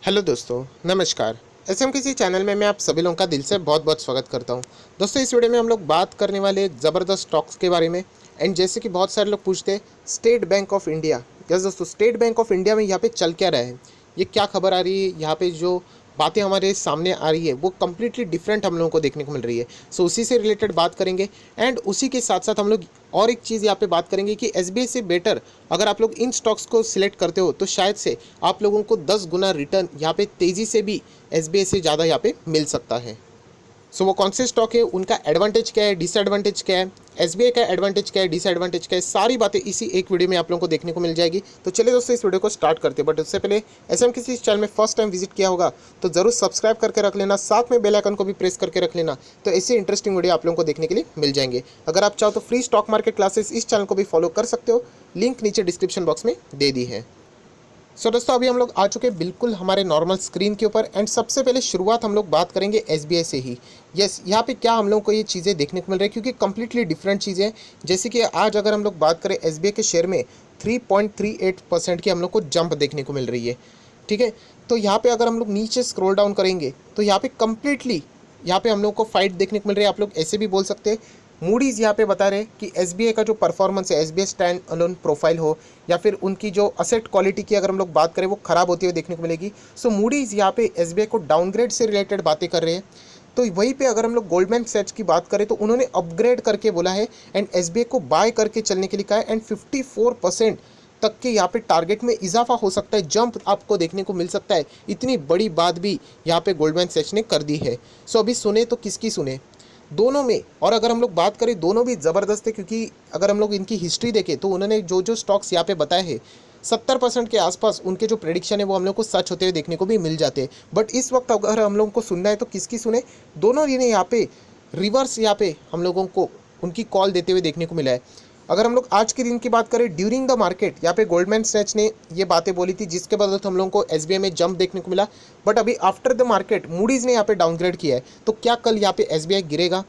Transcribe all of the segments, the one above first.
Hello दोस्तों, नमस्कार। SM किसी चैनल में मैं आप सभी लोगों का दिल से बहुत बहुत स्वागत करता हूं। दोस्तों, इस वीडियो में हम लोग बात करने वाले ज़बरदस्त स्टॉक्स के बारे में। एंड जैसे कि बहुत सारे लोग पूछते हैं, state bank of India. Yes दोस्तों, स्टेट बैंक ऑफ इंडिया में यहाँ पे चल क्या रहा है, ये क्या खबर आ रही है, यहाँ पे जो बातें हमारे सामने आ रही है वो कम्प्लीटली डिफरेंट हम लोगों को देखने को मिल रही है। सो उसी से रिलेटेड बात करेंगे। एंड उसी के साथ साथ हम लोग और एक चीज़ यहाँ पे बात करेंगे कि एसबीआई से बेटर अगर आप लोग इन स्टॉक्स को सिलेक्ट करते हो तो शायद से आप लोगों को 10 गुना रिटर्न यहाँ पे तेज़ी से भी एसबीआई से ज़्यादा यहाँ पे मिल सकता है। सो वो कौन से स्टॉक है, उनका एडवांटेज क्या है, डिसएडवांटेज क्या है, एसबीआई का एडवांटेज क्या है, डिसएडवांटेज क्या है, सारी बातें इसी एक वीडियो में आप लोगों को देखने को मिल जाएगी। तो चलिए दोस्तों, इस वीडियो को स्टार्ट करते हैं। बट उससे पहले ऐसे हम किसी चैनल में फर्स्ट टाइम विजिट किया होगा तो जरूर सब्सक्राइब करके रख लेना, साथ में बेल आइकन को भी प्रेस करके रख लेना, तो ऐसे इंटरेस्टिंग वीडियो आप लोगों को देखने के लिए मिल जाएंगे। अगर आप चाहो तो फ्री स्टॉक मार्केट क्लासेस इस चैनल को भी फॉलो कर सकते हो, लिंक नीचे डिस्क्रिप्शन बॉक्स में दे दी है। सो दोस्तों, अभी हम लोग आ चुके हैं बिल्कुल हमारे नॉर्मल स्क्रीन के ऊपर। एंड सबसे पहले शुरुआत हम लोग बात करेंगे एसबीआई से ही। यस, यहाँ पे क्या हम लोग को ये चीज़ें देखने को मिल रही है, क्योंकि कम्प्लीटली डिफरेंट चीज़ें हैं। जैसे कि आज अगर हम लोग बात करें एसबीआई के शेयर में 3.38% की हम लोग को जंप देखने को मिल रही है। ठीक है, तो यहाँ पे अगर हम लोग नीचे स्क्रॉल डाउन करेंगे तो यहाँ पे कम्प्लीटली यहाँ पे हम लोग को फाइट देखने को मिल रही है। आप लोग ऐसे भी बोल सकते हैं, मूडीज़ यहाँ पे बता रहे हैं कि एसबीआई का जो परफॉर्मेंस है, एसबीआई स्टैंड अलोन प्रोफाइल हो या फिर उनकी जो असेट क्वालिटी की अगर हम लोग बात करें वो ख़राब होती हुई देखने को मिलेगी। सो मूडीज़ यहाँ पे एसबीआई को डाउनग्रेड से रिलेटेड बातें कर रहे हैं। तो वहीं पे अगर हम लोग गोल्डमैन सैच्स की बात करें तो उन्होंने अपग्रेड करके बोला है एंड एसबीआई को बाय करके चलने के लिए कहा है। एंड 54% तक के यहाँ पे टारगेट में इजाफा हो सकता है, जंप आपको देखने को मिल सकता है। इतनी बड़ी बात भी यहाँ पे गोल्डमैन सैच्स ने कर दी है। सो अभी सुने तो किसकी सुने, दोनों में। और अगर हम लोग बात करें, दोनों भी ज़बरदस्त है, क्योंकि अगर हम लोग इनकी हिस्ट्री देखें तो उन्होंने जो जो स्टॉक्स यहाँ पे बताए हैं 70% के आसपास उनके जो प्रेडिक्शन है वो हम लोग को सच होते हुए देखने को भी मिल जाते हैं। बट इस वक्त अगर हम लोगों को सुनना है तो किसकी सुने, दोनों ने यहाँ पे रिवर्स यहाँ पे हम लोगों को उनकी कॉल देते हुए देखने को मिला है। अगर हम लोग आज के दिन की बात करें, ड्यूरिंग द मार्केट यहाँ पे गोल्डमैन सैच्स ने ये बातें बोली थी, जिसके बदौलत हम लोगों को एसबीआई में जंप देखने को मिला। बट अभी आफ्टर द मार्केट मूडीज़ ने यहाँ पे डाउनग्रेड किया है, तो क्या कल यहाँ पे एसबीआई गिरेगा,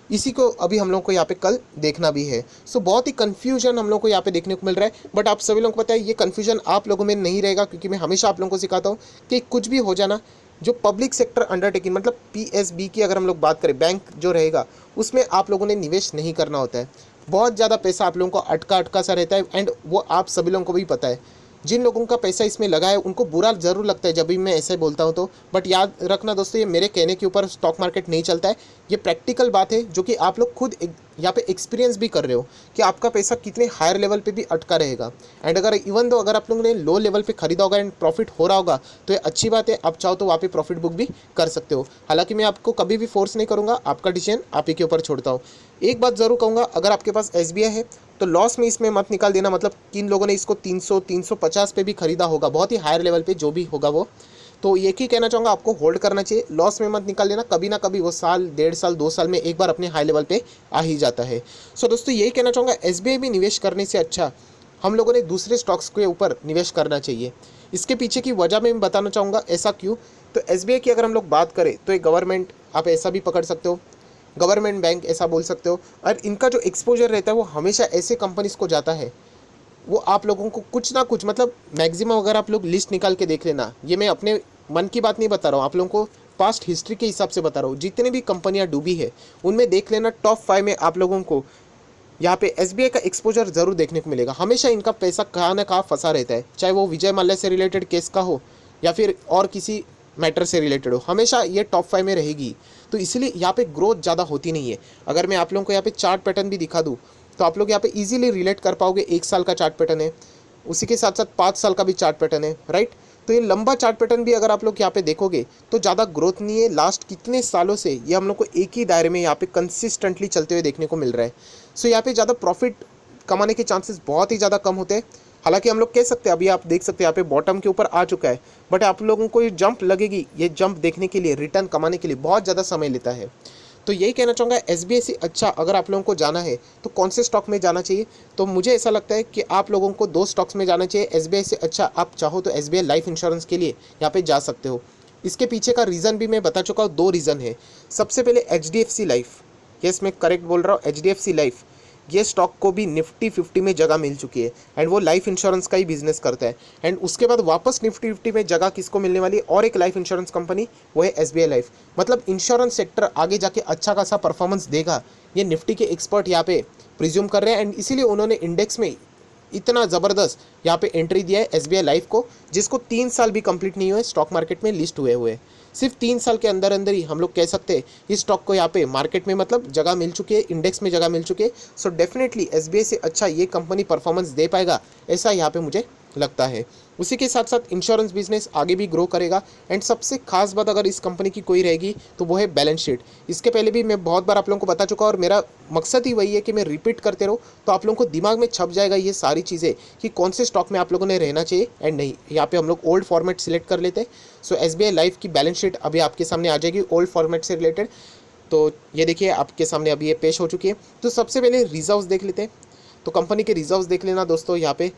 इसी को अभी हम लोग को यहाँ पे कल देखना भी है। सो बहुत ही कन्फ्यूजन हम लोग को यहाँ पे देखने को मिल रहा है। बट आप सभी लोगों को पता है ये कन्फ्यूजन आप लोगों में नहीं रहेगा, क्योंकि मैं हमेशा आप लोगों को सिखाता हूँ कि कुछ भी हो जाना, जो पब्लिक सेक्टर अंडरटेकिंग मतलब पीएसबी की अगर हम लोग बात करें, बैंक जो रहेगा उसमें आप लोगों ने निवेश नहीं करना होता है। बहुत ज़्यादा पैसा आप लोगों को अटका अटका सा रहता है। एंड वो आप सभी लोगों को भी पता है, जिन लोगों का पैसा इसमें लगा है उनको बुरा ज़रूर लगता है जब भी मैं ऐसे बोलता हूँ तो। बट याद रखना दोस्तों, ये मेरे कहने के ऊपर स्टॉक मार्केट नहीं चलता है, ये प्रैक्टिकल बात है जो कि आप लोग खुद यहाँ पे एक्सपीरियंस भी कर रहे हो कि आपका पैसा कितने हायर लेवल पे भी अटका रहेगा। एंड अगर इवन दो अगर आप लोगों ने लो लेवल पे खरीदा होगा एंड प्रॉफिट हो रहा होगा तो ये अच्छी बात है, आप चाहो तो वहाँ पे प्रॉफिट बुक भी कर सकते हो। हालांकि मैं आपको कभी भी फोर्स नहीं करूँगा, आपका डिसीजन आप ही के ऊपर छोड़ता हूँ। एक बात ज़रूर कहूँगा, अगर आपके पास एसबीआई है तो लॉस में इसमें मत निकाल देना। मतलब किन लोगों ने इसको 300 350 पे भी खरीदा होगा, बहुत ही हायर लेवल पे जो भी होगा वो, तो एक ही कहना चाहूँगा, आपको होल्ड करना चाहिए, लॉस में मत निकाल लेना। कभी ना कभी वो साल, 1.5 साल, 2 साल में एक बार अपने हाई लेवल पे आ ही जाता है। सो दोस्तों, यही कहना चाहूँगा, एसबीआई में निवेश करने से अच्छा हम लोगों ने दूसरे स्टॉक्स के ऊपर निवेश करना चाहिए। इसके पीछे की वजह मैं बताना चाहूँगा, ऐसा क्यों। तो एसबीआई की अगर हम लोग बात करें तो एक गवर्नमेंट, आप ऐसा भी पकड़ सकते हो, गवर्नमेंट बैंक ऐसा बोल सकते हो। और इनका जो एक्सपोजर रहता है वो हमेशा ऐसे कंपनीज को जाता है, वो आप लोगों को कुछ ना कुछ, मतलब मैक्सिमम अगर आप लोग लिस्ट निकाल के देख लेना, ये मैं अपने मन की बात नहीं बता रहा हूँ, आप लोगों को पास्ट हिस्ट्री के हिसाब से बता रहा हूँ, जितनी भी कंपनियाँ डूबी है उनमें देख लेना, टॉप 5 में आप लोगों को यहाँ पे एसबीआई का एक्सपोजर जरूर देखने को मिलेगा। हमेशा इनका पैसा कहाँ ना कहाँ फंसा रहता है, चाहे वो विजय माल्या से रिलेटेड केस का हो या फिर और किसी मैटर से रिलेटेड हो, हमेशा ये टॉप 5 में रहेगी। तो इसलिए यहाँ पे ग्रोथ ज़्यादा होती नहीं है। अगर मैं आप लोगों को यहाँ पे चार्ट पैटर्न भी दिखा दूँ तो आप लोग यहाँ पे इजीली रिलेट कर पाओगे। 1 साल का चार्ट पैटर्न है, उसी के साथ साथ 5 साल का भी चार्ट पैटर्न है, राइट। तो ये लंबा चार्ट पैटर्न भी अगर आप लोग यहाँ पे देखोगे तो ज़्यादा ग्रोथ नहीं है। लास्ट कितने सालों से ये हम लोग को एक ही दायरे में यहाँ पे कंसिस्टेंटली चलते हुए देखने को मिल रहा है। सो यहाँ पे ज़्यादा प्रॉफिट कमाने के चांसेस बहुत ही ज़्यादा कम होते हैं। हालांकि हम लोग कह सकते हैं, अभी आप देख सकते हैं यहाँ पे बॉटम के ऊपर आ चुका है, बट आप लोगों को ये जंप लगेगी, ये जंप देखने के लिए, रिटर्न कमाने के लिए बहुत ज़्यादा समय लेता है। तो यही कहना चाहूँगा, एसबीआई से अच्छा अगर आप लोगों को जाना है तो कौन से स्टॉक में जाना चाहिए। तो मुझे ऐसा लगता है कि आप लोगों को 2 स्टॉक्स में जाना चाहिए। एसबीआई से अच्छा आप चाहो तो एसबीआई लाइफ इंश्योरेंस के लिए यहाँ पे जा सकते हो। इसके पीछे का रीज़न भी मैं बता चुका हूँ, 2 रीज़न है। सबसे पहले एचडीएफसी लाइफ, यस मैं करेक्ट बोल रहा हूँ, एचडीएफसी लाइफ ये स्टॉक को भी निफ्टी 50 में जगह मिल चुकी है एंड वो लाइफ इंश्योरेंस का ही बिजनेस करता है। एंड उसके बाद वापस निफ्टी 50 में जगह किसको मिलने वाली है, और एक लाइफ इंश्योरेंस कंपनी, वो है SBI लाइफ। मतलब इंश्योरेंस सेक्टर आगे जाके अच्छा खासा परफॉर्मेंस देगा, ये निफ्टी के एक्सपर्ट यहाँ पे प्रिज्यूम कर रहे हैं। एंड इसीलिए उन्होंने इंडेक्स में इतना ज़बरदस्त यहाँ पे एंट्री दिया है SBI लाइफ को, जिसको 3 साल भी कंप्लीट नहीं हुए स्टॉक मार्केट में लिस्ट हुए। सिर्फ 3 साल के अंदर अंदर ही हम लोग कह सकते हैं इस स्टॉक को यहाँ पे मार्केट में मतलब जगह मिल चुकी है, इंडेक्स में जगह मिल चुकी है। सो डेफिनेटली SBI से अच्छा ये कंपनी परफॉर्मेंस दे पाएगा, ऐसा यहाँ पे मुझे लगता है। उसी के साथ साथ इंश्योरेंस बिजनेस आगे भी ग्रो करेगा। एंड सबसे खास बात अगर इस कंपनी की कोई रहेगी तो वो है बैलेंस शीट। इसके पहले भी मैं बहुत बार आप लोगों को बता चुका, और मेरा मकसद ही वही है कि मैं रिपीट करते रहूँ, तो आप लोगों को दिमाग में छप जाएगा ये सारी चीज़ें कि कौन से स्टॉक में आप लोगों ने रहना चाहिए एंड नहीं। यहाँ पे हम लोग ओल्ड फॉर्मेट सिलेक्ट कर लेते हैं। सो SBI लाइफ की बैलेंस शीट अभी आपके सामने आ जाएगी ओल्ड फॉर्मेट से रिलेटेड। तो ये देखिए आपके सामने अभी ये पेश हो चुकी है। तो सबसे पहले रिजर्व्स देख लेते हैं। तो कंपनी के रिजर्व्स देख लेना दोस्तों, यहाँ पे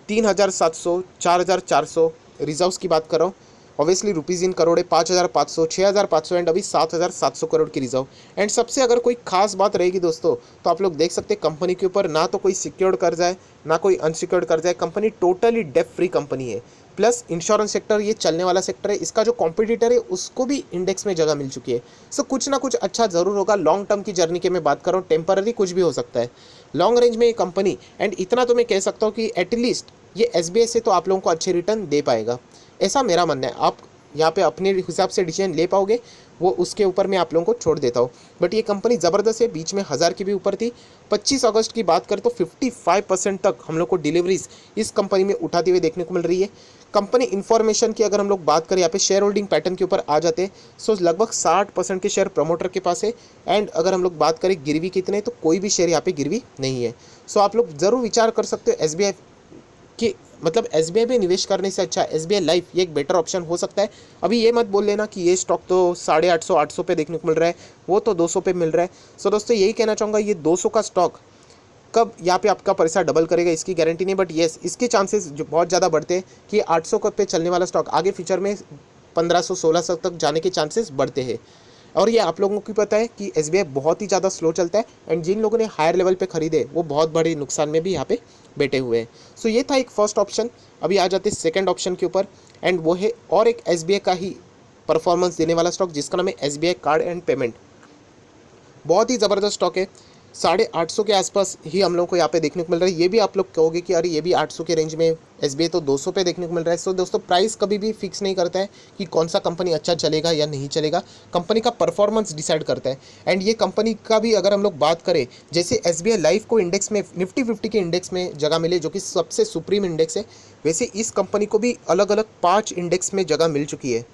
3,700, 4,400 रिजर्व्स की बात कर रहा हूँ। ऑब्वियसली रुपीज़ इन करोड़ है, 5,500, 6,500 एंड अभी 7,700 करोड़ की रिजर्व। एंड सबसे अगर कोई खास बात रहेगी दोस्तों, तो आप लोग देख सकते हैं कंपनी के ऊपर ना तो कोई सिक्योर्ड कर्जा है ना कोई अनसिक्योर्ड कर्जा है। Company totally debt free company है। प्लस इंश्योरेंस सेक्टर ये चलने वाला सेक्टर है, इसका जो कॉम्पिटिटर है उसको भी इंडेक्स में जगह मिल चुकी है। सो कुछ ना कुछ अच्छा ज़रूर होगा। लॉन्ग टर्म की जर्नी की मैं बात कर रहा हूँ, टेम्पररी कुछ भी हो सकता है, लॉन्ग रेंज में ये कंपनी। एंड इतना तो मैं कह सकता हूँ कि एटलीस्ट ये SBI से तो आप लोगों को अच्छे रिटर्न दे पाएगा, ऐसा मेरा मानना है। आप यहाँ पे अपने हिसाब से डिसीजन ले पाओगे, वो उसके ऊपर मैं आप लोगों को छोड़ देता हूँ। बट ये कंपनी ज़बरदस्त है, बीच में 1000 की भी ऊपर थी। 25 अगस्त की बात करें तो 55% तक हम लोग को डिलीवरीज इस कंपनी में उठाती हुई देखने को मिल रही है। कंपनी इन्फॉर्मेशन की अगर हम लोग बात करें, यहाँ पे शेयर होल्डिंग पैटर्न के ऊपर आ जाते हैं। सो लगभग 60% के शेयर प्रमोटर के पास है। एंड अगर हम लोग बात करें गिरवी कितने, तो कोई भी शेयर यहाँ पे गिरवी नहीं है। सो आप लोग ज़रूर विचार कर सकते हो SBI कि मतलब SBI में निवेश करने से अच्छा SBI लाइफ ये एक बेटर ऑप्शन हो सकता है। अभी ये मत बोल लेना कि ये स्टॉक तो 850 800 पे देखने को मिल रहा है, वो तो 200 पे मिल रहा है। सो दोस्तों यही कहना चाहूँगा, ये 200 का स्टॉक कब यहाँ पे आपका पैसा डबल करेगा इसकी गारंटी नहीं, बट येस इसके चांसेस जो बहुत ज़्यादा बढ़ते हैं कि 800 पे चलने वाला स्टॉक आगे फ्यूचर में 1500 1600 तक जाने के चांसेस बढ़ते हैं। और ये आप लोगों को पता है कि SBI बहुत ही ज़्यादा स्लो चलता है। एंड जिन लोगों ने हायर लेवल पे खरीदे वो बहुत बड़े नुकसान में भी यहाँ पे बैठे हुए हैं। सो ये था एक फर्स्ट ऑप्शन। अभी आ जाते सेकंड ऑप्शन के ऊपर, एंड वो है और एक SBI का ही परफॉर्मेंस देने वाला स्टॉक जिसका नाम है SBI कार्ड एंड पेमेंट। बहुत ही ज़बरदस्त स्टॉक है, 850 के आसपास ही हम लोग को यहाँ पे देखने को मिल रहा है। ये भी आप लोग कहोगे कि अरे ये भी 800 के रेंज में, SBI तो 200 पे देखने को मिल रहा है। सो दोस्तों प्राइस कभी भी फिक्स नहीं करता है कि कौन सा कंपनी अच्छा चलेगा या नहीं चलेगा, कंपनी का परफॉर्मेंस डिसाइड करता है। एंड ये कंपनी का भी अगर हम लोग बात करें, जैसे SBI लाइफ को इंडेक्स में निफ्टी 50 के इंडेक्स में जगह मिले जो कि सबसे सुप्रीम इंडेक्स है, वैसे इस कंपनी को भी अलग अलग 5 इंडेक्स में जगह मिल चुकी है।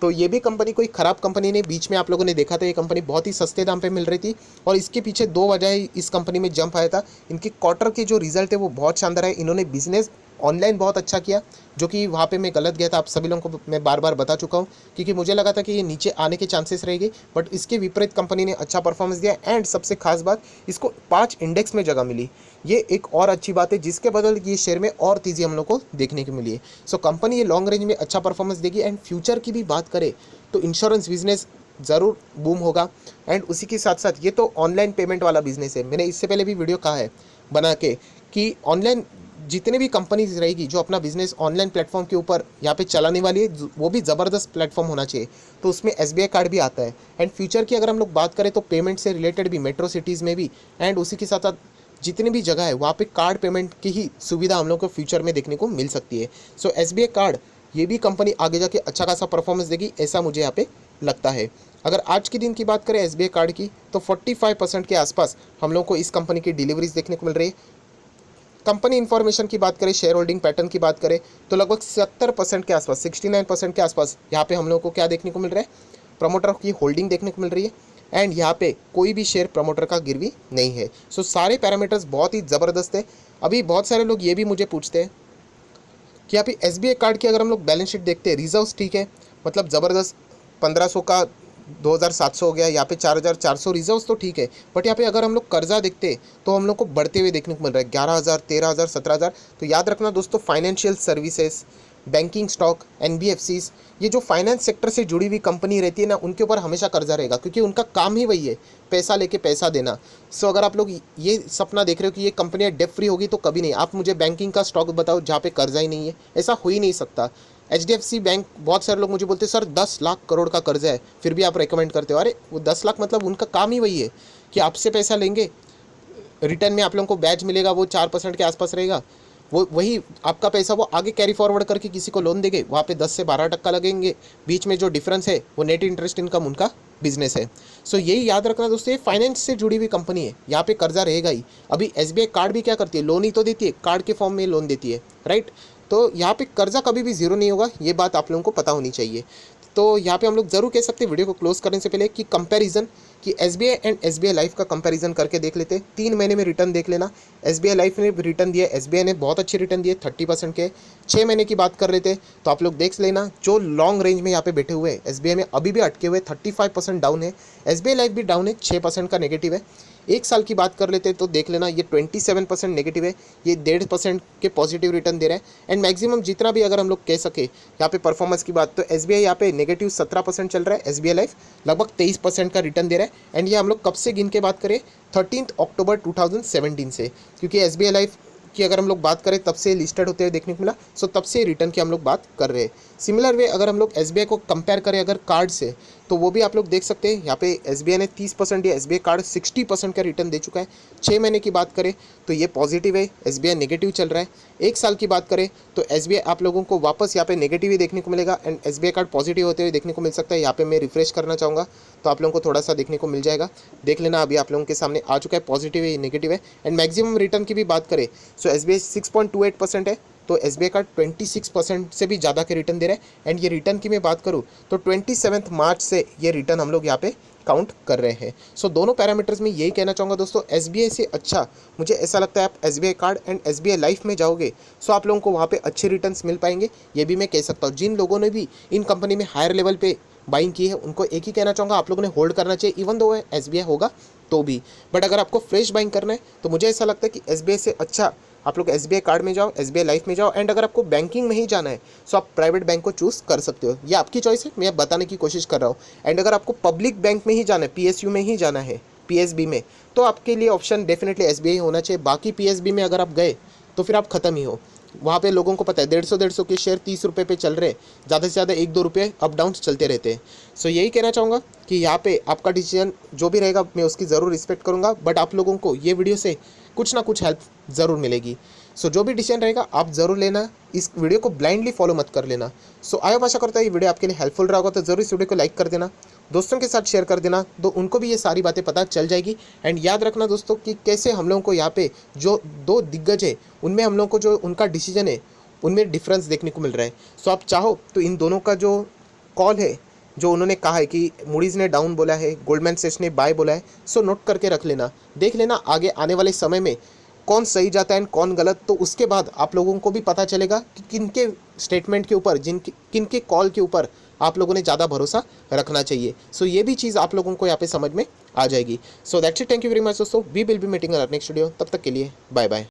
तो ये भी कंपनी कोई ख़राब कंपनी नहीं। बीच में आप लोगों ने देखा था ये कंपनी बहुत ही सस्ते दाम पे मिल रही थी, और इसके पीछे 2 वजह इस कंपनी में जंप आया था। इनके क्वार्टर के जो रिजल्ट है वो बहुत शानदार है। इन्होंने बिजनेस ऑनलाइन बहुत अच्छा किया, जो कि वहाँ पे मैं गलत गया था, आप सभी लोगों को मैं बार बार बता चुका हूँ, क्योंकि मुझे लगा था कि ये नीचे आने के चांसेस रहेगी, बट इसके विपरीत कंपनी ने अच्छा परफॉर्मेंस दिया। एंड सबसे खास बात, इसको 5 इंडेक्स में जगह मिली, ये एक और अच्छी बात है, जिसके बदल ये शेयर में और तेज़ी हम लोग को देखने को मिली है। सो कंपनी ये लॉन्ग रेंज में अच्छा परफॉर्मेंस देगी। एंड फ्यूचर की भी बात करें तो इंश्योरेंस बिजनेस ज़रूर बूम होगा। एंड उसी के साथ साथ ये तो ऑनलाइन पेमेंट वाला बिजनेस है। मैंने इससे पहले भी वीडियो कहा है बना के कि ऑनलाइन जितने भी कंपनीज रहेगी जो अपना बिजनेस ऑनलाइन प्लेटफॉर्म के ऊपर यहाँ पे चलाने वाली है, वो भी ज़बरदस्त प्लेटफॉर्म होना चाहिए। तो उसमें SBI कार्ड भी आता है। एंड फ्यूचर की अगर हम लोग बात करें तो पेमेंट से रिलेटेड भी मेट्रो सिटीज़ में भी, एंड उसी के साथ साथ जितनी भी जगह है वहाँ पे कार्ड पेमेंट की ही सुविधा हम लोग को फ्यूचर में देखने को मिल सकती है। सो SBI कार्ड ये भी कंपनी आगे जाके अच्छा खासा परफॉर्मेंस देगी, ऐसा मुझे यहाँ पे लगता है। अगर आज के दिन की बात करें SBI कार्ड की, तो 45% के आसपास हम लोग को इस कंपनी की डिलीवरीज देखने को मिल रही है। कंपनी इन्फॉर्मेशन की बात करें, शेयर होल्डिंग पैटर्न की बात करें, तो लगभग 70% के आसपास, 69% के आसपास यहाँ पे हम लोग को क्या देखने को मिल रहा है, प्रमोटर की होल्डिंग देखने को मिल रही है। एंड यहाँ पे कोई भी शेयर प्रमोटर का गिरवी नहीं है। सो सारे पैरामीटर्स बहुत ही ज़बरदस्त है। अभी बहुत सारे लोग ये भी मुझे पूछते हैं कि यहाँ पे SBI कार्ड की अगर हम लोग बैलेंस शीट देखते हैं, रिजर्व्स ठीक है, मतलब ज़बरदस्त 1500 का 2700 हो गया, यहाँ पे 4400 रिजर्व्स तो ठीक है, बट यहाँ पे अगर हम लोग कर्जा देखते तो हम लोग को बढ़ते हुए देखने को मिल रहा है 11,000, 13,000, 17,000। तो याद रखना दोस्तों, financial services, banking stock, NBFCs, ये जो फाइनेंस सेक्टर से जुड़ी हुई कंपनी रहती है ना, उनके ऊपर हमेशा कर्जा रहेगा, क्योंकि उनका काम ही वही है, पैसा लेके पैसा देना। सो अगर आप लोग ये सपना देख रहे हो कि ये कंपनियाँ डेट फ्री होगी, तो कभी नहीं। आप मुझे बैंकिंग का स्टॉक बताओ जहाँ पे कर्जा ही नहीं है, ऐसा हो ही नहीं सकता। एचडीएफसी बैंक, बहुत सारे लोग मुझे बोलते हैं सर 10 लाख करोड़ का कर्जा है, फिर भी आप रेकमेंड करते हो। अरे वो 10 लाख मतलब उनका काम ही वही है कि आपसे पैसा लेंगे, रिटर्न में आप लोगों को बैच मिलेगा, वो 4% के आसपास रहेगा, वो वही आपका पैसा वो आगे कैरी फॉरवर्ड करके किसी को लोन देंगे, वहाँ पे 10 से 12% लगेंगे, बीच में जो डिफरेंस है वो नेट इंटरेस्ट इनकम उनका बिजनेस है। सो यही याद रखना दोस्तों, ये फाइनेंस से जुड़ी हुई कंपनी है, यहाँ पे कर्जा रहेगा ही। अभी एसबीआई कार्ड भी क्या करती है, लोन ही तो देती है, कार्ड के फॉर्म में लोन देती है, राइट। तो यहाँ पे कर्जा कभी भी जीरो नहीं होगा, ये बात आप लोगों को पता होनी चाहिए। तो यहाँ पे हम लोग जरूर कह सकते हैं वीडियो को क्लोज करने से पहले कि कंपैरिजन, कि एसबीआई एंड एसबीआई लाइफ का कंपैरिजन करके देख लेते हैं। 3 महीने में रिटर्न देख लेना। एसबीआई लाइफ ने रिटर्न दिया, एसबीआई ने बहुत अच्छे रिटर्न दिए 30% के। 6 महीने की बात कर लेते तो आप लोग देख लेना, जो लॉन्ग रेंज में यहाँ पे बैठे हुए हैं एसबीआई में अभी भी अटके हुए 35% डाउन है, एसबीआई लाइफ भी डाउन है, 6% का नेगेटिव है। 1 साल की बात कर लेते तो देख लेना, ये 27% नेगेटिव है, ये 1.5% के पॉजिटिव रिटर्न दे रहा है। एंड मैक्सिमम जितना भी अगर हम लोग कह सके यहाँ पे परफॉर्मेंस की बात, तो एसबीआई यहाँ पे नेगेटिव 17% चल रहा है, एसबीआई लाइफ लगभग 23% का रिटर्न दे रहा है। एंड ये हम लोग कब से गिन के बात करें, 13 अक्टूबर 2017 से, क्योंकि एसबीआई लाइफ की अगर हम लोग बात करें तब से लिस्टेड होते हुए देखने को मिला, सो तब से रिटर्न की हम लोग बात कर रहे हैं। सिमिलर वे अगर हम लोग एसबीआई को कंपेयर करें अगर कार्ड से, तो वो भी आप लोग देख सकते हैं, यहाँ पे एसबीआई ने 30% दिया, एसबीआई कार्ड 60% का रिटर्न दे चुका है। 6 महीने की बात करें तो ये पॉजिटिव है, एसबीआई नेगेटिव चल रहा है। 1 साल की बात करें तो एसबीआई आप लोगों को वापस यहाँ पे नेगेटिव ही देखने को मिलेगा, एंड एसबीआई कार्ड पॉजिटिव होते हुए देखने को मिल सकता है। यहाँ पे मैं रिफ्रेश करना चाहूँगा तो आप लोगों को थोड़ा सा देखने को मिल जाएगा, देख लेना। अभी आप लोगों के सामने आ चुका है, पॉजिटिव है, नेगेटिव है। एंड मैक्सिमम रिटर्न की भी बात करें सो एसबीआई 6.28% है, तो एसबीआई का 26% से भी ज़्यादा के रिटर्न दे रहा है। एंड ये रिटर्न की मैं बात करूँ तो 27 मार्च से ये रिटर्न हम लोग यहाँ पे काउंट कर रहे हैं। सो दोनों पैरामीटर्स में यही कहना चाहूँगा दोस्तों, एसबीआई से अच्छा मुझे ऐसा लगता है आप SBI card and SBI life में जाओगे सो आप लोगों को वहाँ पे अच्छे रिटर्न्स मिल पाएंगे, ये भी मैं कह सकता हूँ। जिन लोगों ने भी इन कंपनी में हायर लेवल पे बाइंग की है उनको एक ही कहना चाहूँगा, आप लोगों ने होल्ड करना चाहिए, इवन दो एसबीआई होगा तो भी। बट अगर आपको फ्रेश बाइंग करना है तो मुझे ऐसा लगता है कि एसबीआई से अच्छा आप लोग एसबीआई कार्ड में जाओ, एसबीआई लाइफ में जाओ। एंड अगर आपको बैंकिंग में ही जाना है सो आप प्राइवेट बैंक को चूज़ कर सकते हो, ये आपकी चॉइस है, मैं बताने की कोशिश कर रहा हूँ। एंड अगर आपको पब्लिक बैंक में ही जाना है, पीएसयू में ही जाना है, पीएसबी में, तो आपके लिए ऑप्शन डेफिनेटली एसबीआई होना चाहिए। बाकी पीएसबी में अगर आप गए तो फिर आप ख़त्म ही हो। वहाँ पे लोगों को पता है 150 के शेयर 30 रुपये पे चल रहे, ज़्यादा से ज़्यादा 1-2 रुपये अप डाउन चलते रहते हैं। सो यही कहना चाहूँगा कि यहाँ पे आपका डिसीजन जो भी रहेगा मैं उसकी ज़रूर रिस्पेक्ट करूँगा, बट आप लोगों को ये वीडियो से कुछ ना कुछ हेल्प ज़रूर मिलेगी। सो जो भी डिसीजन रहेगा आप ज़रूर लेना, इस वीडियो को ब्लाइंडली फॉलो मत कर लेना। सो आशा करता है ये वीडियो आपके लिए हेल्पफुल रहा होगा, तो ज़रूर इस वीडियो को लाइक कर देना, दोस्तों के साथ शेयर कर देना, तो उनको भी ये सारी बातें पता चल जाएगी। एंड याद रखना दोस्तों कि कैसे हम लोगों को यहाँ पे जो दो दिग्गज है उनमें हम लोगों को जो उनका डिसीजन है उनमें डिफरेंस देखने को मिल रहा है। सो आप चाहो तो इन दोनों का जो कॉल है, जो उन्होंने कहा है कि मूडीज़ ने डाउन बोला है, गोल्डमैन सैक्स ने बाय बोला है, सो नोट करके रख लेना, देख लेना आगे आने वाले समय में कौन सही जाता है कौन गलत। तो उसके बाद आप लोगों को भी पता चलेगा कि किनके स्टेटमेंट के ऊपर, किनके कॉल के ऊपर आप लोगों ने ज़्यादा भरोसा रखना चाहिए। सो ये भी चीज़ आप लोगों को यहाँ पे समझ में आ जाएगी। So that's it, thank you very much दोस्तों, we will be meeting in our next video, तब तक के लिए बाय बाय।